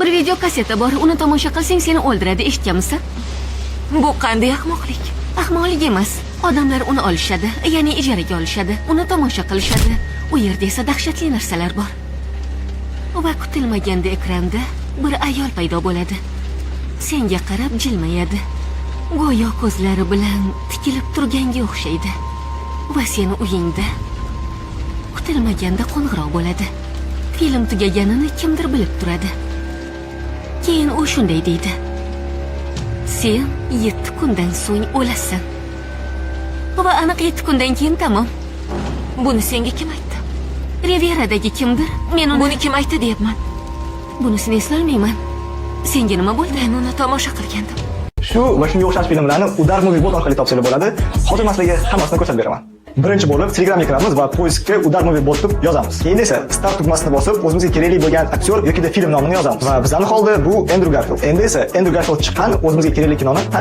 Bir video kasseta bor, uni tomosha qilsang seni o'ldiradi, eshitganmisan? Bu qanday ahmoqlik? Ahmoqlik emas. Odamlar uni olishadi, ya'ni ijaraga olishadi, uni tomosha qilishadi. U yerda esa dahshatli narsalar bor. Va kutilmaganda ekranda bir ayol paydo bo'ladi. Senga qarab jilmayadi. Go'yo ko'zlari bilan tikilib turganga o'xshaydi. Va seni uyingda kutilmaganda qo'ng'iroq bo'ladi. Film tugaganini kimdir bilib turadi. Keyin u shunday deydi: sen 7 kundan so'ng o'lasan. Va aniq 7 kundan keyin tamom. Buni senga kim aytdi? Rivieradagi kimdir men uni Buni kim aytdi deyapman. bunisini eslolmayman. Senga nima bo'ldi? Men uni tomosha qilgandim. Shu va shunga o'xshash filmlarni Udar Movie Bot orqali topsanglar bo'ladi. Hozir man sizlarga hammasini ko'rsatib beraman. Birinchi bo'lib Telegramga kiramiz va poiskga Udar Movie Bot deb yozamiz. Keyin esa start tugmasini bosib, o'zimizga kerakli bo'lgan aktyor yoki film nomini yozamiz. Va bizning holda bu Andrew Garfield. Endi esa Andrew Garfield chiqqan o'zimizga kerakli kinoni